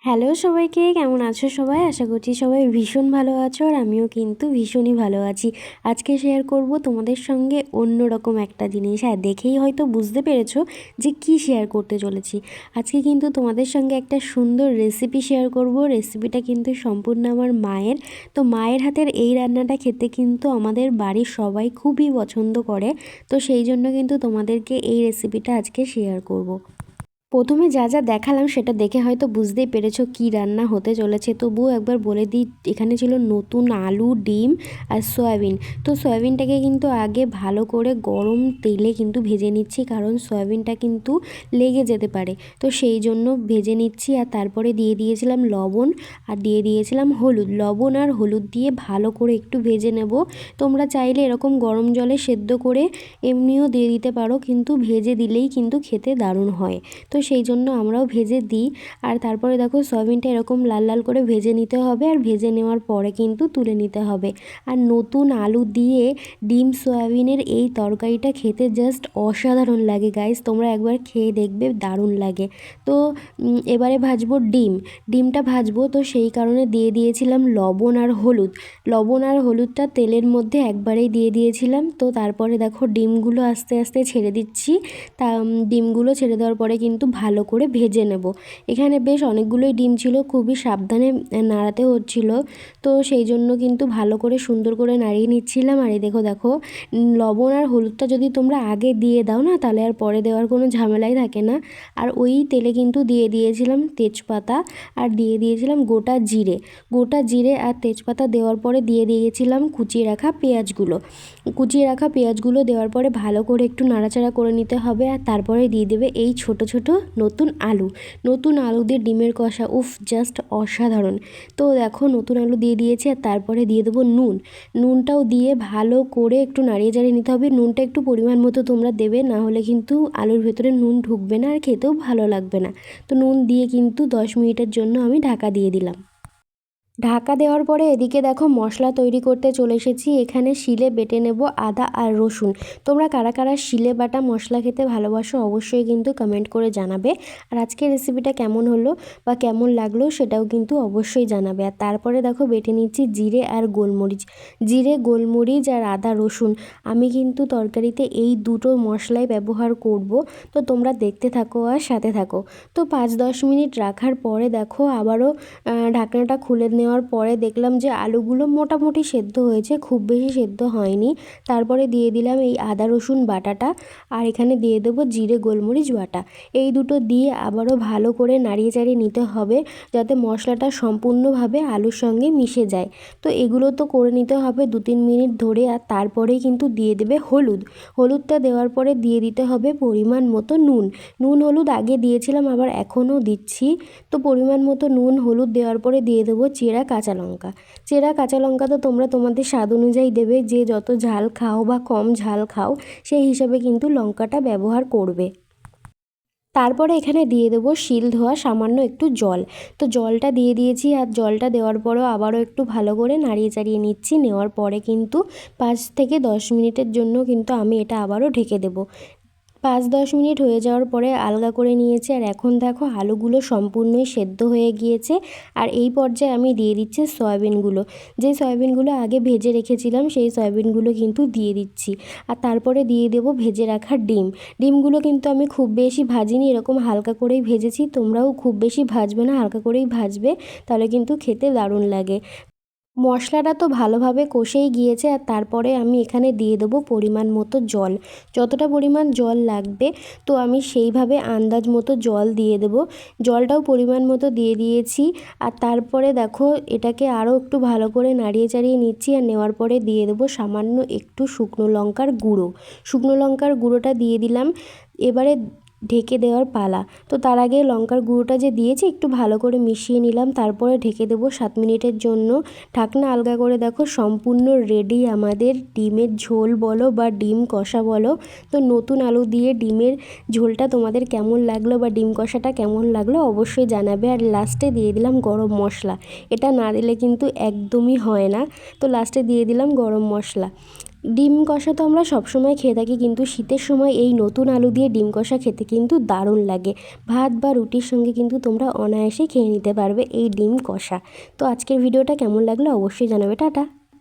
Hello সবাইকে, কেমন আছো সবাই? আশা করছি সবাই ভীষণ ভালো আছো আর আমিও কিন্তু ভীষণই ভালো আছি। আজকে শেয়ার করব তোমাদের সঙ্গে অন্যরকম একটা জিনিস। হ্যাঁ, দেখেই হয়তো বুঝতে পেরেছো যে কি শেয়ার করতে চলেছি। আজকে কিন্তু তোমাদের সঙ্গে একটা সুন্দর রেসিপি শেয়ার করব। রেসিপিটা কিন্তু সম্পূর্ণ আমার মায়ের। তো মায়ের হাতের এই রান্নাটা খেতে কিন্তু আমাদের বাড়ির সবাই খুবই পছন্দ করে। তো সেই জন্য কিন্তু তোমাদেরকে এই রেসিপিটা আজকে শেয়ার করব। প্রথমে যা যা দেখালাম সেটা দেখে হয়তো বুঝতেই পেরেছো কী রান্না হতে চলেছে, তবুও একবার বলে দিই। এখানে ছিল নতুন আলু, ডিম আর সয়াবিন। তো সয়াবিনটাকে কিন্তু আগে ভালো করে গরম তেলে কিন্তু ভেজে নিচ্ছি, কারণ সয়াবিনটা কিন্তু লেগে যেতে পারে। তো সেই জন্য ভেজে নিচ্ছি। আর তারপরে দিয়ে দিয়েছিলাম লবণ আর দিয়ে দিয়েছিলাম হলুদ। লবণ আর হলুদ দিয়ে ভালো করে একটু ভেজে নেব। তোমরা চাইলে এরকম গরম জলে সেদ্ধ করে এমনিও দিয়ে দিতে পারো, কিন্তু ভেজে দিলেই কিন্তু খেতে দারুণ হয়। তো সেই জন্য আমরাও ভেজে দিই। আর তারপরে দেখো সয়াবিনটা এরকম লাল লাল করে ভেজে নিতে হবে, আর ভেজে নেওয়ার পরে কিন্তু তুলে নিতে হবে। আর নতুন আলু দিয়ে ডিম সয়াবিনের এই তরকারিটা খেতে জাস্ট অসাধারণ লাগে গাইস, তোমরা একবার খেয়ে দেখবে, দারুণ লাগে। তো এবারে ভাজবো ডিমটা ভাজবো, তো সেই কারণে দিয়ে দিয়েছিলাম লবণ আর হলুদ। লবণ আর হলুদটা তেলের মধ্যে একবারেই দিয়ে দিয়েছিলাম। তো তারপরে দেখো ডিমগুলো আস্তে আস্তে ছেড়ে দিচ্ছি। তা ডিমগুলো ছেড়ে দেওয়ার পরে কিন্তু ভালো করে ভেজে নেব। এখানে বেশ অনেকগুলোই ডিম ছিল, খুবই সাবধানে নাড়াতে হচ্ছিল। তো সেই জন্য কিন্তু ভালো করে সুন্দর করে নাড়িয়ে নিচ্ছিলাম। আর এই দেখো দেখো লবণ আর হলুদটা যদি তোমরা আগে দিয়ে দাও না, তাহলে আর পরে দেওয়ার কোনো ঝামেলাই থাকে না। আর ওই তেলে কিন্তু দিয়ে দিয়েছিলাম তেজপাতা আর দিয়ে দিয়েছিলাম গোটা জিরে আর তেজপাতা দেওয়ার পরে দিয়ে দিয়েছিলাম কুচিয়ে রাখা পেঁয়াজগুলো দেওয়ার পরে ভালো করে একটু নাড়াচাড়া করে নিতে হবে। আর তারপরে দিয়ে দেবে এই ছোট ছোট নতুন আলু দিয়ে ডিমের কষা। উফ, জাস্ট অসাধারণ। তো দেখো নতুন আলু দিয়ে দিয়েছি। আর তারপরে দিয়ে দেবো নুনটাও দিয়ে ভালো করে একটু নাড়িয়ে চাড়িয়ে নিতে হবে। নুনটা একটু পরিমাণ মতো তোমরা দেবে, না হলে কিন্তু আলুর ভেতরে নুন ঢুকবে না আর খেতেও ভালো লাগবে না। তো নুন দিয়ে কিন্তু 10 মিনিটের জন্য আমি ঢাকা দিয়ে দিলাম। ঢাকা দেওয়ার পরে এদিকে দেখো মশলা তৈরি করতে চলে এসেছি। এখানে শিলে বেটে নেব আদা আর রসুন। তোমরা কারা কারা শিলে বাটা মশলা খেতে ভালোবাসো অবশ্যই কিন্তু কমেন্ট করে জানাবে। আর আজকের রেসিপিটা কেমন হলো বা কেমন লাগলো সেটাও কিন্তু অবশ্যই জানাবে। আর তারপরে দেখো বেটে নিচ্ছি জিরে গোলমরিচ আর আদা রসুন। আমি কিন্তু তরকারিতে এই দুটো মশলাই ব্যবহার করব। তো তোমরা দেখতে থাকো আর সাথে থাকো। তো 5-10 মিনিট রাখার পরে দেখো আবারও ঢাকনাটা খুলে নেওয়ার পরে দেখলাম যে আলুগুলো মোটামুটি সেদ্ধ হয়েছে, খুব বেশি সেদ্ধ হয়নি। তারপরে দিয়ে দিলাম এই আদা রসুন বাটাটা, আর এখানে দিয়ে দেবো জিরে গোলমরিচ বাটা। এই দুটো দিয়ে আবারও ভালো করে নাড়িয়ে চাড়িয়ে নিতে হবে, যাতে মশলাটা সম্পূর্ণভাবে আলুর সঙ্গে মিশে যায়। তো এগুলো তো করে নিতে হবে 2-3 মিনিট ধরে। আর তারপরেই কিন্তু দিয়ে দেবে হলুদটা দেওয়ার পরে দিয়ে দিতে হবে পরিমাণ মতো নুন হলুদ আগে দিয়েছিলাম, আবার এখনও দিচ্ছি। তো পরিমাণ মতো নুন হলুদ দেওয়ার পরে দিয়ে দেবো চেরা কাঁচা লঙ্কা তো তোমরা তোমাদের স্বাদ অনুযায়ী দেবে, যে যত ঝাল খাও বা কম ঝাল খাও সেই হিসাবে কিন্তু লঙ্কাটা ব্যবহার করবে। তারপরে এখানে দিয়ে দেবো শিল ধোয়া সামান্য একটু জল। তো জলটা দিয়ে দিয়েছি। আর জলটা দেওয়ার পরেও আবারও একটু ভালো করে নাড়িয়ে চাড়িয়ে নিচ্ছি। নেওয়ার পরে কিন্তু 5 থেকে 10 মিনিটের জন্য কিন্তু আমি এটা আবারও ঢেকে দেবো। 5-10 মিনিট হয়ে যাওয়ার পরে আলগা করে নিয়েছি। আর এখন দেখো আলুগুলো সম্পূর্ণই সেদ্ধ হয়ে গিয়েছে। আর এই পর্যায়ে আমি দিয়ে দিচ্ছি সয়াবিনগুলো আগে ভেজে রেখেছিলাম, সেই সয়াবিনগুলো কিন্তু দিয়ে দিচ্ছি। আর তারপরে দিয়ে দেবো ভেজে রাখা ডিমগুলো কিন্তু আমি খুব বেশি ভাজিনি, এরকম হালকা করেই ভেজেছি। তোমরাও খুব বেশি ভাজবে না, হালকা করেই ভাজবে, তাহলে কিন্তু খেতে দারুণ লাগে। মশলাটা তো ভালোভাবে কষেই গিয়েছে। আর তারপরে আমি এখানে দিয়ে দেবো পরিমাণ মতো জল, যতটা পরিমাণ জল লাগবে। তো আমি সেইভাবে আন্দাজ মতো জল দিয়ে দেবো। জলটাও পরিমাণ মতো দিয়ে দিয়েছি। আর তারপরে দেখো এটাকে আরও একটু ভালো করে নাড়িয়ে চাড়িয়ে নিচ্ছি। আর নেওয়ার পরে দিয়ে দেবো সামান্য একটু শুকনো লঙ্কার গুঁড়োটা দিয়ে দিলাম। এবারে ঢেকে দেওয়ার পালা। তো তার আগে লঙ্কার গুঁড়োটা যে দিয়েছি একটু ভালো করে মিশিয়ে নিলাম, তারপরে ঢেকে দেবো 7 মিনিটের জন্য। ঢাকনা আলগা করে দেখো সম্পূর্ণ রেডি আমাদের ডিমের ঝোল বলো বা ডিম কষা বলো। তো নতুন আলু দিয়ে ডিমের ঝোলটা তোমাদের কেমন লাগলো বা ডিম কষাটা কেমন লাগলো অবশ্যই জানাবে। আর লাস্টে দিয়ে দিলাম গরম মশলা, এটা না দিলে কিন্তু একদমই হয় না। তো লাস্টে দিয়ে দিলাম গরম মশলা। ডিম কষা তো আমরা সবসময় খেয়ে থাকি, কিন্তু শীতের সময় এই নতুন আলু দিয়ে ডিম কষা খেতে কিন্তু দারুণ লাগে। ভাত বা রুটির সঙ্গে কিন্তু তোমরা অনায়াসে খেয়ে নিতে পারবে এই ডিম কষা। তো আজকের ভিডিওটা কেমন লাগলো অবশ্যই জানাবে। টাটা।